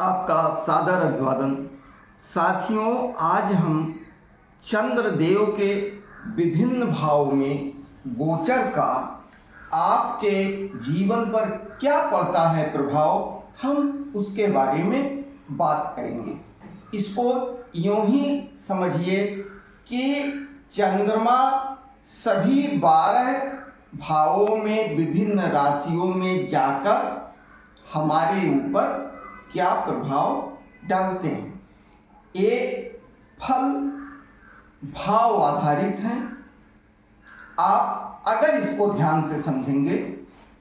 आपका सादर अभिवादन। साथियों, आज हम चंद्रदेव के विभिन्न भाव में गोचर का आपके जीवन पर क्या पड़ता है प्रभाव, हम उसके बारे में बात करेंगे। इसको यूं ही समझिए कि चंद्रमा सभी 12 भावों में विभिन्न राशियों में जाकर हमारे ऊपर क्या प्रभाव डालते हैं। ये फल भाव आधारित हैं। आप अगर इसको ध्यान से समझेंगे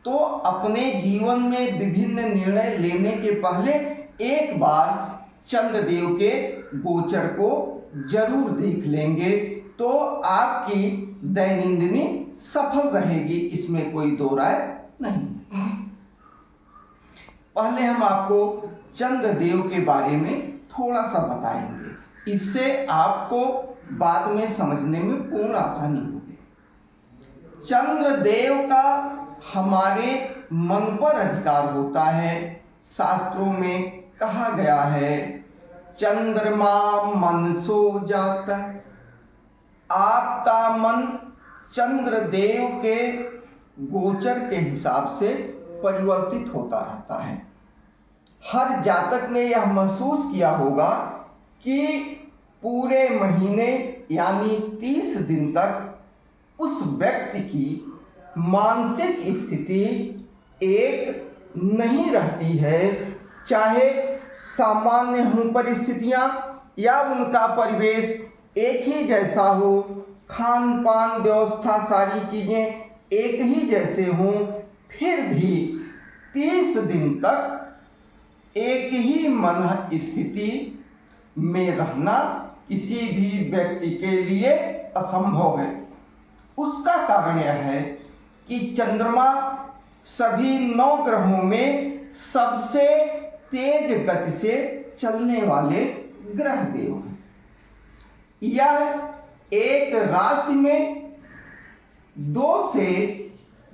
तो अपने जीवन में विभिन्न निर्णय लेने के पहले एक बार चंद्रदेव के गोचर को जरूर देख लेंगे तो आपकी दैनंदिनी सफल रहेगी, इसमें कोई दो राय नहीं। पहले हम आपको चंद्रदेव के बारे में थोड़ा सा बताएंगे, इससे आपको बाद में समझने में पूर्ण आसानी होगी। चंद्रदेव का हमारे मन पर अधिकार होता है। शास्त्रों में कहा गया है, चंद्रमा मनसो जाता। आपका मन चंद्रदेव के गोचर के हिसाब से परिवर्तित होता रहता है। हर जातक ने यह महसूस किया होगा कि पूरे महीने यानी 30 दिन तक उस व्यक्ति की मानसिक स्थिति एक नहीं रहती है, चाहे सामान्य हों परिस्थितियां या उनका परिवेश एक ही जैसा हो, खान पान व्यवस्था सारी चीज़ें एक ही जैसे हों, फिर भी 30 दिन तक एक ही मन स्थिति में रहना किसी भी व्यक्ति के लिए असंभव है। उसका कारण यह है कि चंद्रमा सभी 9 ग्रहों में सबसे तेज गति से चलने वाले ग्रह देव हैं। यह एक राशि में 2 से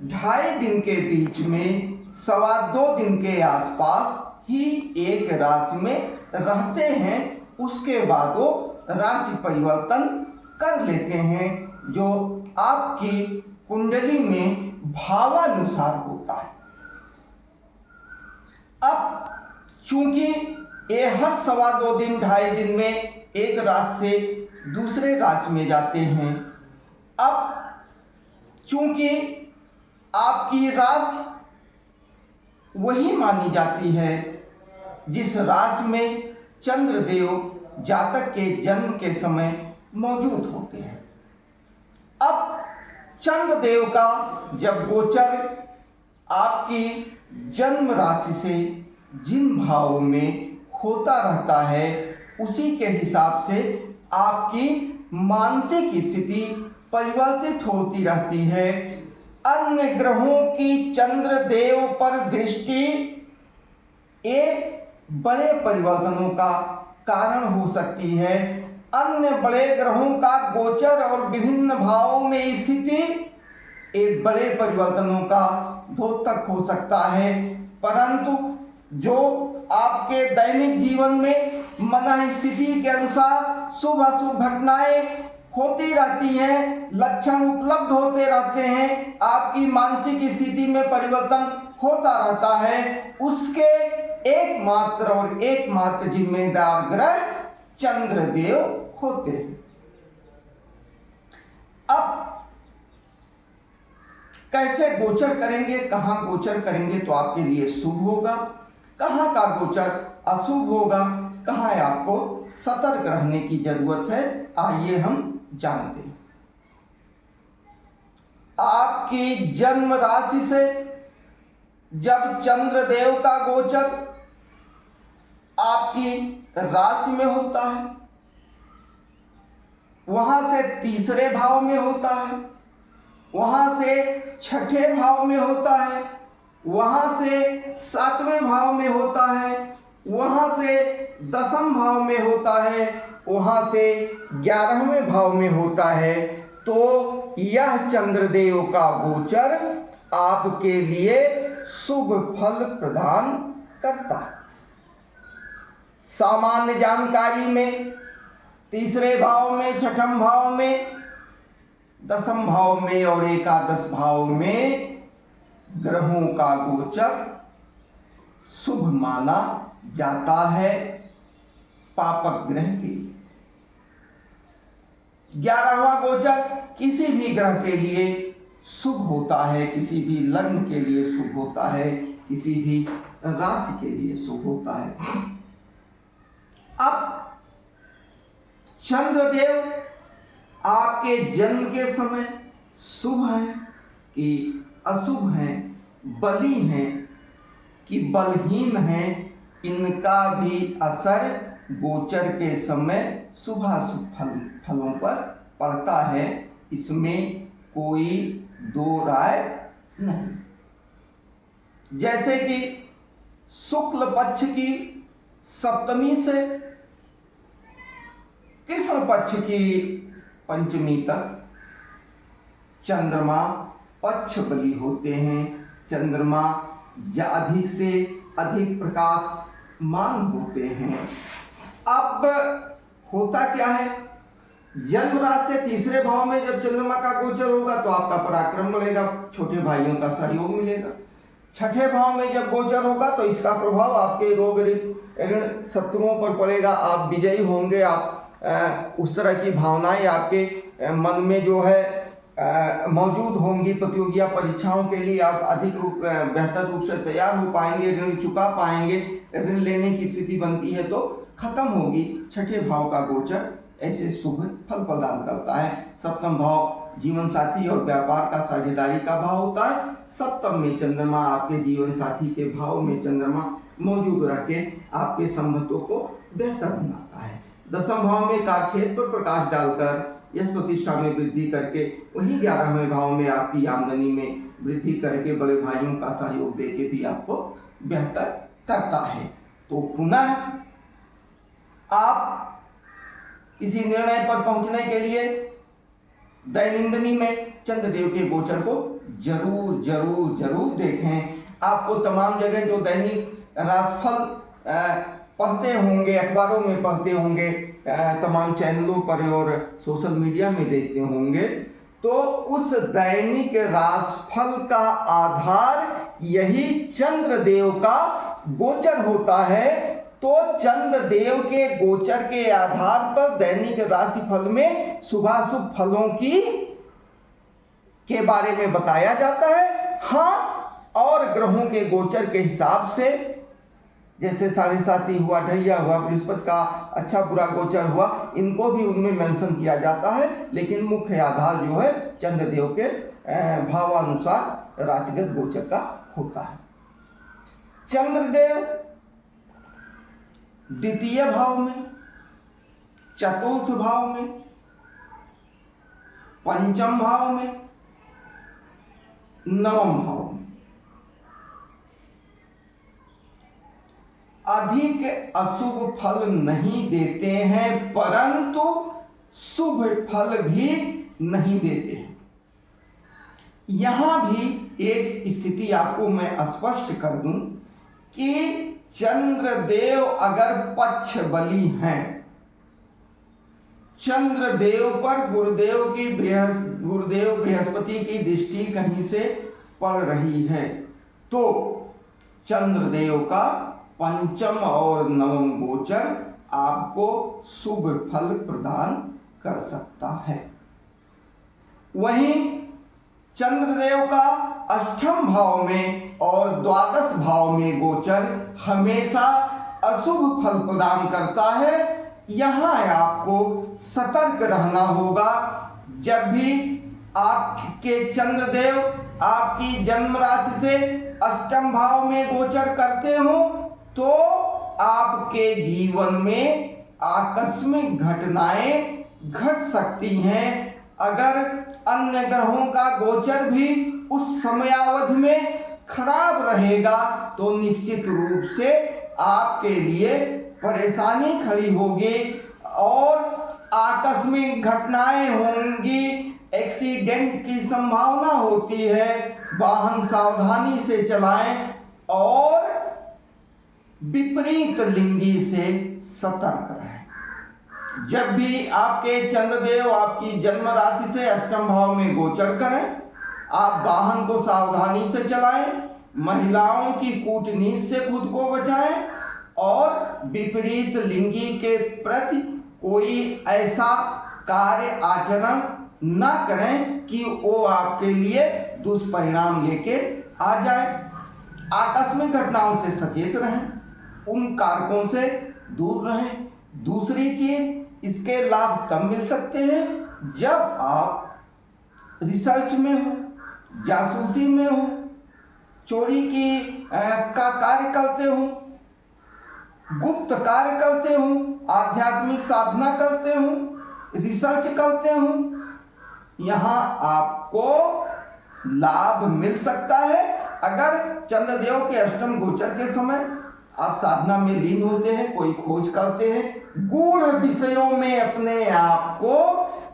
2.5 दिन के बीच में 2.25 दिन के आसपास ही एक राशि में रहते हैं। उसके बाद वो राशि परिवर्तन कर लेते हैं, जो आपकी कुंडली में भावानुसार होता है। अब चूंकि ये हर 2.25 दिन 2.5 दिन में एक राशि से दूसरे राशि में जाते हैं। अब चूंकि आपकी राशि वही मानी जाती है जिस राशि में चंद्रदेव जातक के जन्म के समय मौजूद होते हैं। अब चंद्रदेव का जब गोचर आपकी जन्म राशि से जिन भावों में होता रहता है, उसी के हिसाब से आपकी मानसिक स्थिति परिवर्तित होती रहती है। अन्य ग्रहों की चंद्रदेव पर दृष्टि एक बड़े परिवर्तनों का कारण हो सकती है। अन्य बड़े ग्रहों का गोचर और विभिन्न भावों में स्थिति एक बड़े परिवर्तनों का द्योतक हो सकता है, परंतु जो आपके दैनिक जीवन में मन स्थिति के अनुसार शुभ अशुभ घटनाएं होती रहती हैं, लक्षण उपलब्ध होते रहते हैं, आपकी मानसिक स्थिति में परिवर्तन होता रहता है, उसके एकमात्र जिम्मेदार ग्रह चंद्रदेव होते हैं। अब कैसे गोचर करेंगे, कहाँ गोचर करेंगे तो आपके लिए शुभ होगा, कहाँ का गोचर अशुभ होगा, कहाँ आपको सतर्क रहने की जरूरत है, आइए हम जानते हैं। आपकी जन्म राशि से जब चंद्रदेव का गोचर आपकी राशि में होता है, वहां से 3रे भाव में होता है, वहां से 6ठे भाव में होता है, वहां से 7वें भाव में होता है, वहां से 10वें भाव में होता है, वहां से 11वें भाव में होता है, तो यह चंद्रदेव का गोचर आपके लिए शुभ फल प्रदान करता है। सामान्य जानकारी में, तीसरे भाव में, छठम भाव में, दसम भाव में और एकादश भाव में ग्रहों का गोचर शुभ माना जाता है पापक ग्रह के। 11वां गोचर किसी भी ग्रह के लिए शुभ होता है, किसी भी लग्न के लिए शुभ होता है, किसी भी राशि के लिए शुभ होता है। अब चंद्रदेव आपके जन्म के समय शुभ हैं कि अशुभ हैं, बली हैं कि बलहीन हैं, इनका भी असर गोचर के समय शुभाशुभ फलों पर पड़ता है। इसमें कोई दो राय नहीं। जैसे कि शुक्ल पक्ष की सप्तमी से कृष्ण पक्ष की पंचमी तक चंद्रमा पक्ष बली होते हैं। चंद्रमा अधिक से अधिक प्रकाशमान होते हैं। अब होता क्या है, जन्म राशि से तीसरे भाव में जब चंद्रमा का गोचर होगा तो आपका पराक्रम बढ़ेगा, छोटे भाइयों का सहयोग मिलेगा। छठे भाव में जब गोचर होगा तो इसका प्रभाव आपके रोग ऋण शत्रुओं पर पड़ेगा, आप विजयी होंगे। आप उस तरह की भावनाएं आपके मन में जो है मौजूद होंगी। प्रतियोगिता परीक्षाओं के लिए आप अधिक बेहतर रूप से तैयार हो पाएंगे, ऋण चुका पाएंगे। ऋण लेने की स्थिति बनती है तो खत्म होगी। छठे भाव का गोचर ऐसे शुभ फल प्रदान करता है। सप्तम भाव जीवन साथी और व्यापार का साझेदारी का भाव होता है। सप्तम में चंद्रमा आपके जीवन साथी के भाव में चंद्रमा मौजूद रह के आपके संबंधों को बेहतर बनाता है। दसम भाव में कार्यक्षेत्र पर प्रकाश डालकर यश प्रतिष्ठा में वृद्धि करके वही 11वें भाव में आपकी आमदनी में वृद्धि करके बड़े भाइयों का सहयोग देके भी आपको बेहतर करता है। तो पुनः आप किसी निर्णय पर पहुंचने के लिए दैनंदिनी में चंद्रदेव के गोचर को जरूर जरूर जरूर देखें। आपको तमाम जगह जो दैनिक राशिफल पढ़ते होंगे, अखबारों में पढ़ते होंगे, तमाम चैनलों पर और सोशल मीडिया में देखते होंगे, तो उस दैनिक राशिफल का आधार यही चंद्रदेव का गोचर होता है। तो चंद्रदेव के गोचर के आधार पर दैनिक राशिफल में शुभाशुभ फलों के बारे में बताया जाता है। हाँ, और ग्रहों के गोचर के हिसाब से जैसे 7.5 हुआ, ढैया हुआ, बृहस्पति का अच्छा बुरा गोचर हुआ, इनको भी उनमें मेंशन किया जाता है। लेकिन मुख्य आधार जो है चंद्रदेव के भावानुसार राशिगत गोचर का होता है। चंद्रदेव द्वितीय भाव में, चतुर्थ भाव में, पंचम भाव में, नवम भाव में अधिक अशुभ फल नहीं देते हैं, परंतु शुभ फल भी नहीं देते हैं। यहां भी एक स्थिति आपको मैं स्पष्ट कर दूं कि चंद्रदेव अगर पक्ष बली हैं, चंद्रदेव पर गुरुदेव बृहस्पति की दृष्टि कहीं से पड़ रही है, तो चंद्रदेव का पंचम और नवम गोचर आपको शुभ फल प्रदान कर सकता है। वहीं चंद्रदेव का अष्टम भाव में और द्वादश भाव में गोचर हमेशा अशुभ फल प्रदान करता है। यहाँ आपको सतर्क रहना होगा। जब भी आपके चंद्रदेव आपकी जन्म राशि से अष्टम भाव में गोचर करते हो तो आपके जीवन में आकस्मिक घटनाएं घट सकती हैं। अगर अन्य ग्रहों का गोचर भी उस समयावधि में खराब रहेगा तो निश्चित रूप से आपके लिए परेशानी खड़ी होगी और आकस्मिक घटनाएं होंगी, एक्सीडेंट की संभावना होती है। वाहन सावधानी से चलाएं और विपरीत लिंगी से सतर्क रहें। जब भी आपके चंद्रदेव आपकी जन्म राशि से अष्टम भाव में गोचर करें, आप वाहन को सावधानी से चलाएं, महिलाओं की कूटनीति से खुद को बचाएं और विपरीत लिंगी के प्रति कोई ऐसा कार्य आचरण न करें कि वो आपके लिए दुष्परिणाम लेके आ जाए। आकस्मिक घटनाओं से सचेत रहें, उन कारकों से दूर रहें। दूसरी चीज, इसके लाभ तब मिल सकते हैं जब आप रिसर्च में हो, जासूसी में हो, चोरी की का कार्य करते हो, गुप्त कार्य करते हो, आध्यात्मिक साधना करते हो, रिसर्च करते हो, यहाँ आपको लाभ मिल सकता है। अगर चंद्रदेव के अष्टम गोचर के समय आप साधना में लीन होते हैं, कोई खोज करते हैं, गूढ़ विषयों में अपने आप को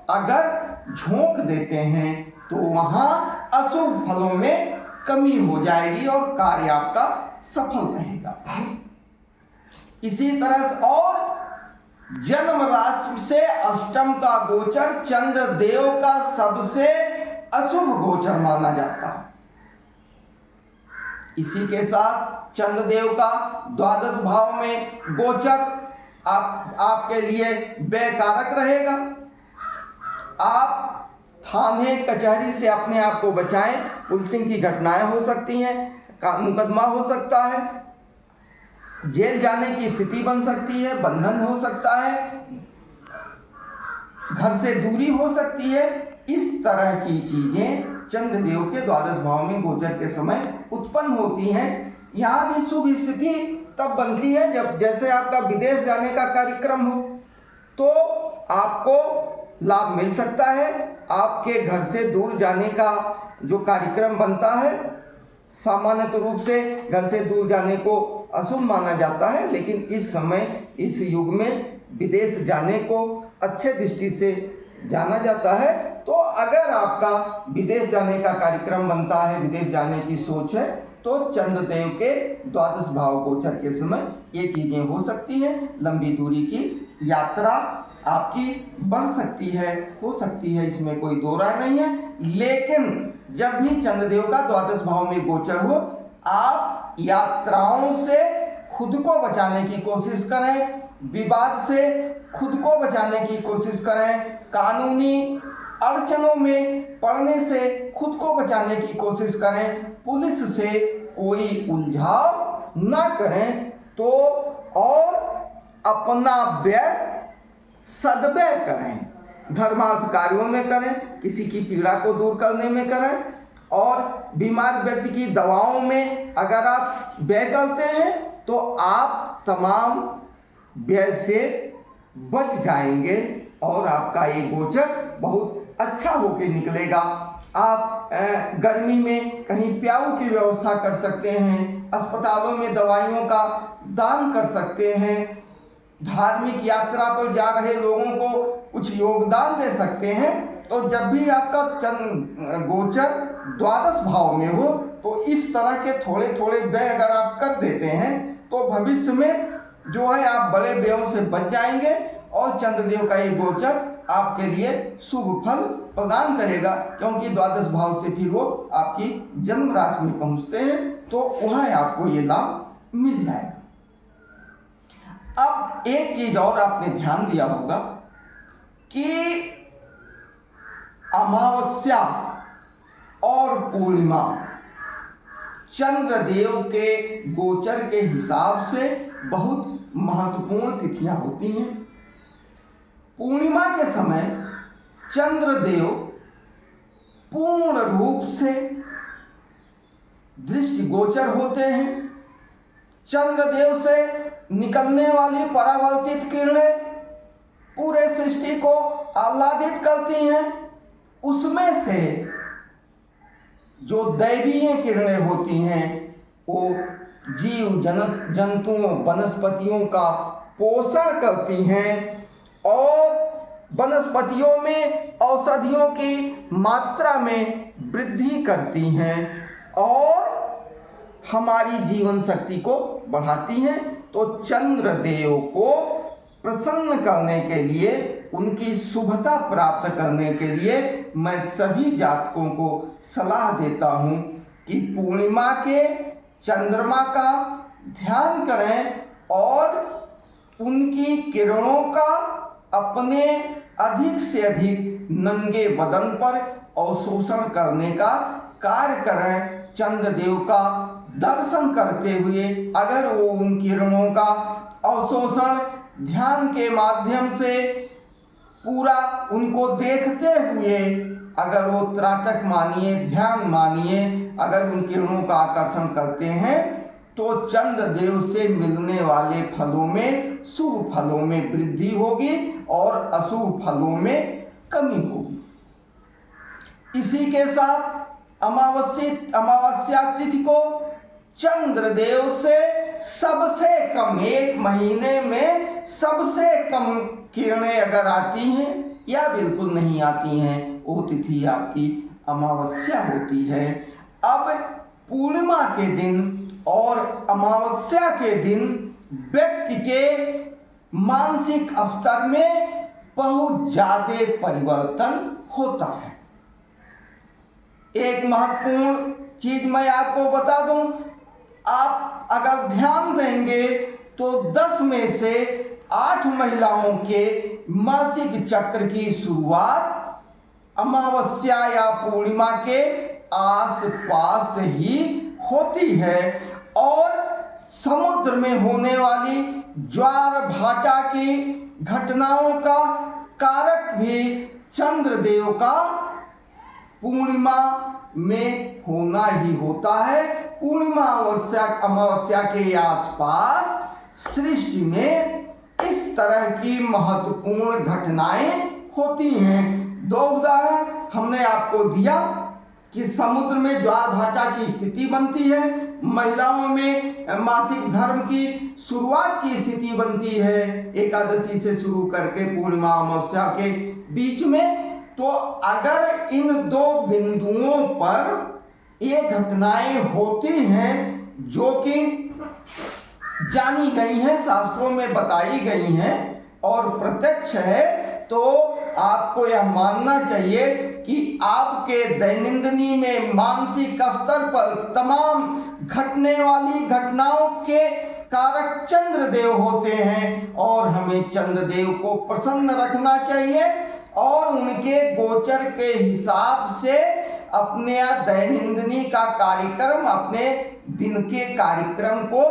अगर झोंक देते हैं तो वहां अशुभ फलों में कमी हो जाएगी और कार्य आपका सफल रहेगा। इसी तरह से और जन्म राशि से अष्टम का गोचर चंद्रदेव का सबसे अशुभ गोचर माना जाता है। इसी के साथ चंद्रदेव का द्वादश भाव में गोचर आपके लिए व्यय कारक रहेगा। आप थाने कचहरी से अपने आप को बचाएं, पुलिसिंग की घटनाएं हो सकती हैं, मुकदमा हो सकता है, जेल जाने की स्थिति बन सकती है, बंधन हो सकता है, घर से दूरी हो सकती है। इस तरह की चीजें चंद्रदेव के द्वादश भाव में गोचर के समय उत्पन्न होती हैं। यहाँ भी शुभ स्थिति तब बनती है जब जैसे आपका विदेश जाने का कार्यक्रम हो तो आपको लाभ मिल सकता है। आपके घर से दूर जाने का जो कार्यक्रम बनता है, सामान्य रूप से घर से दूर जाने को अशुभ माना जाता है, लेकिन इस समय इस युग में विदेश जाने को अच्छे दृष्टि से जाना जाता है। तो अगर आपका विदेश जाने का कार्यक्रम बनता है, विदेश जाने की सोच है, तो चंद्रदेव के द्वादश भाव गोचर के समय ये चीजें हो सकती हैं। लंबी दूरी की यात्रा आपकी बढ़ सकती है, हो सकती है, इसमें कोई दो राय नहीं है। लेकिन जब भी चंद्रदेव का द्वादश भाव में गोचर हो, आप यात्राओं से खुद को बचाने की कोशिश करें, विवाद से खुद को बचाने की कोशिश करें, कानूनी अड़चनों में पड़ने से खुद को बचाने की कोशिश करें, पुलिस से कोई उलझाव न करें, तो और अपना व्यय सद्व्यय करें, धर्मार्थ कार्यों में करें, किसी की पीड़ा को दूर करने में करें, और बीमार व्यक्ति की दवाओं में अगर आप व्यय करते हैं तो आप तमाम व्यय से बच जाएंगे और आपका ये गोचर बहुत अच्छा होके निकलेगा। आप गर्मी में कहीं प्याऊ की व्यवस्था कर सकते हैं, अस्पतालों में दवाइयों का दान कर सकते हैं, धार्मिक यात्रा पर जा रहे लोगों को कुछ योगदान दे सकते हैं। तो जब भी आपका गोचर द्वादश भाव में हो तो इस तरह के थोड़े थोड़े व्यय अगर आप कर देते हैं तो भविष्य में जो है आप बड़े व्ययों से बच जाएंगे और चंद्रदेव का ये गोचर आपके लिए शुभ फल प्रदान करेगा, क्योंकि द्वादश भाव से फिर वो आपकी जन्म राशि में पहुंचते हैं, तो वहां आपको ये लाभ मिल जाएगा। अब एक चीज और आपने ध्यान दिया होगा कि अमावस्या और पूर्णिमा चंद्रदेव के गोचर के हिसाब से बहुत महत्वपूर्ण तिथियां होती हैं। पूर्णिमा के समय चंद्रदेव पूर्ण रूप से दृष्टिगोचर होते हैं। चंद्रदेव से निकलने वाली परावर्तित किरणें पूरे सृष्टि को आह्लादित करती हैं। उसमें से जो दैवीय किरणें होती हैं वो जीव जंतुओं वनस्पतियों का पोषण करती हैं और वनस्पतियों में औषधियों की मात्रा में वृद्धि करती हैं और हमारी जीवन शक्ति को बढ़ाती हैं। तो चंद्रदेव को प्रसन्न करने के लिए, उनकी शुभता प्राप्त करने के लिए मैं सभी जातकों को सलाह देता हूँ कि पूर्णिमा के चंद्रमा का ध्यान करें और उनकी किरणों का अपने अधिक से अधिक नंगे बदन पर अवशोषण करने का कार्य करें। चंद्रदेव का दर्शन करते हुए अगर वो उन किरणों का अवशोषण ध्यान के माध्यम से पूरा उनको देखते हुए अगर वो त्राटक मानिए, ध्यान मानिए, अगर उन किरणों का आकर्षण करते हैं तो चंद्रदेव से मिलने वाले फलों में शुभ फलों में वृद्धि होगी और अशुभ फलों में कमी होगी। इसी के साथ अमावस्या तिथि को चंद्रदेव से सबसे कम, एक महीने में सबसे कम किरणें अगर आती हैं या बिल्कुल नहीं आती हैं, वो तिथि आपकी अमावस्या होती है। अब पूर्णिमा के दिन और अमावस्या के दिन व्यक्ति के मानसिक स्तर में बहुत ज्यादा परिवर्तन होता है। एक महत्वपूर्ण चीज मैं आपको बता दूं, आप अगर ध्यान देंगे तो 10 में से 8 महिलाओं के मासिक चक्र की शुरुआत अमावस्या या पूर्णिमा के आसपास ही होती है और समुद्र में होने वाली ज्वार भाटा की घटनाओं का कारक भी चंद्रदेव का पूर्णिमा में होना ही होता है। पूर्णिमा अमावस्या के आसपास सृष्टि में इस तरह की महत्वपूर्ण घटनाएं होती हैं। 2 उदाहरण हमने आपको दिया कि समुद्र में ज्वार भाटा की स्थिति बनती है, महिलाओं में मासिक धर्म की शुरुआत की स्थिति बनती है एकादशी से शुरू करके पूर्णिमा अमावस्या के बीच में। तो अगर इन 2 बिंदुओं पर ये घटनाएं होती हैं जो कि जानी गई हैं, शास्त्रों में बताई गई हैं और प्रत्यक्ष है, तो आपको यह मानना चाहिए कि आपके दैनंदिनी में मानसिक स्तर पर तमाम घटने वाली घटनाओं के कारक चंद्रदेव होते हैं और हमें चंद्रदेव को प्रसन्न रखना चाहिए और उनके गोचर के हिसाब से अपने दैनंदिनी का कार्यक्रम, अपने दिन के कार्यक्रम को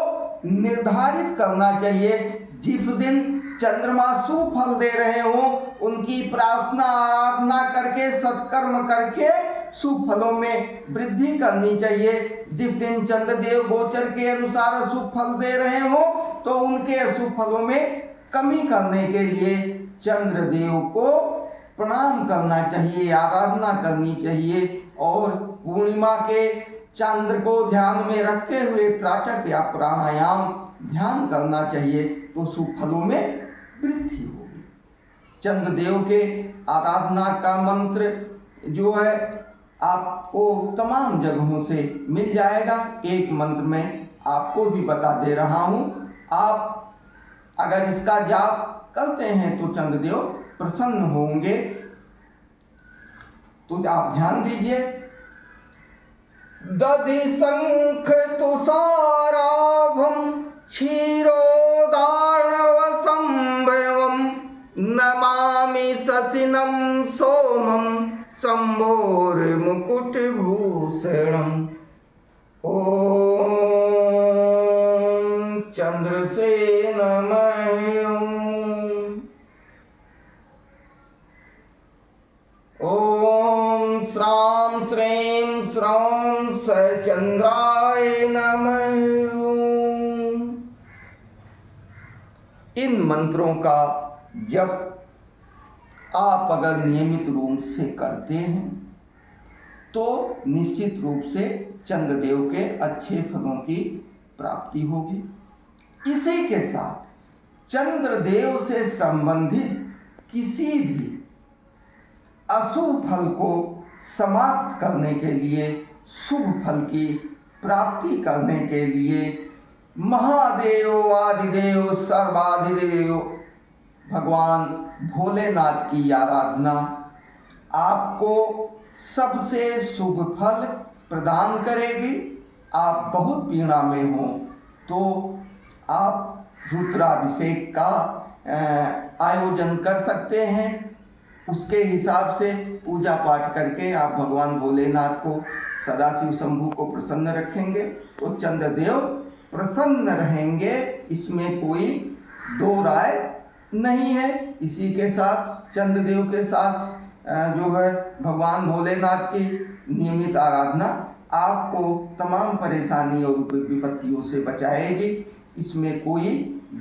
निर्धारित करना चाहिए। जिस दिन चंद्रमा शुभ फल दे रहे हो उनकी प्रार्थना आराधना करके, सत्कर्म करके शुभ फलों में वृद्धि करनी चाहिए। जिस दिन चंद्रदेव गोचर के अनुसार शुभ फल दे रहे हो तो उनके अशुभ फलों में कमी करने के लिए चंद्रदेव को प्रणाम करना चाहिए, आराधना करनी चाहिए और पूर्णिमा के चंद्र को ध्यान में रखते हुए त्राटक या प्राणायाम ध्यान करना चाहिए तो शुभ फलों में वृद्धि होगी। चंद्रदेव के आराधना का मंत्र जो है आपको तमाम जगहों से मिल जाएगा। एक मंत्र में आपको भी बता दे रहा हूँ, आप अगर इसका जाप करते हैं तो चंद्रदेव प्रसन्न होंगे। तो आप ध्यान दीजिए। दधि शंख तुषाराभं क्षीरोदार्णव संभवं नमामि शशिनं सोमं शंभोर्मुकुटभूषणम्। ओम चंद्रसेन ओम श्रां श्रीं श्रौं सचंद्राय नमः। इन मंत्रों का जप आप अगर नियमित रूप से करते हैं तो निश्चित रूप से चंद्रदेव के अच्छे फलों की प्राप्ति होगी। इसी के साथ चंद्रदेव से संबंधित किसी भी अशुभ फल को समाप्त करने के लिए, शुभ फल की प्राप्ति करने के लिए महादेव आदिदेव सर्वाधिदेव भगवान भोलेनाथ की आराधना आपको सबसे शुभ फल प्रदान करेगी। आप बहुत पीड़ा में हो तो आप रुद्राभिषेक का आयोजन कर सकते हैं। उसके हिसाब से पूजा पाठ करके आप भगवान भोलेनाथ को, सदाशिव शंभू को प्रसन्न रखेंगे तो चंद्रदेव प्रसन्न रहेंगे, इसमें कोई दो राय नहीं है। इसी के साथ चंद्रदेव के साथ जो है भगवान भोलेनाथ की नियमित आराधना आपको तमाम परेशानी और विपत्तियों से बचाएगी, इसमें कोई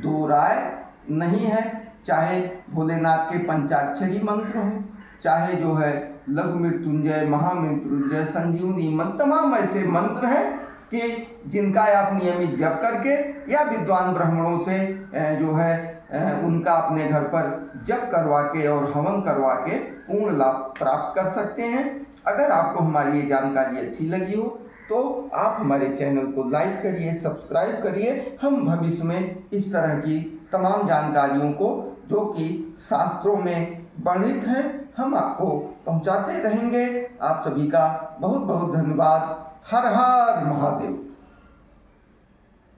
दो राय नहीं है। चाहे भोलेनाथ के पंचाक्षरी मंत्र हो, चाहे जो है लघु मृत्युंजय, महामृत्युंजय, संजीवनी मंत्र, तमाम ऐसे मंत्र हैं कि जिनका आप नियमित जप करके या विद्वान ब्राह्मणों से जो है उनका अपने घर पर जप करवा के और हवन करवा के पूर्ण लाभ प्राप्त कर सकते हैं। अगर आपको हमारी ये जानकारी अच्छी लगी हो तो आप हमारे चैनल को लाइक करिए, सब्सक्राइब करिए। हम भविष्य में इस तरह की तमाम जानकारियों को जो कि शास्त्रों में वर्णित हैं हम आपको पहुंचाते रहेंगे। आप सभी का बहुत बहुत धन्यवाद। हर हर महादेव।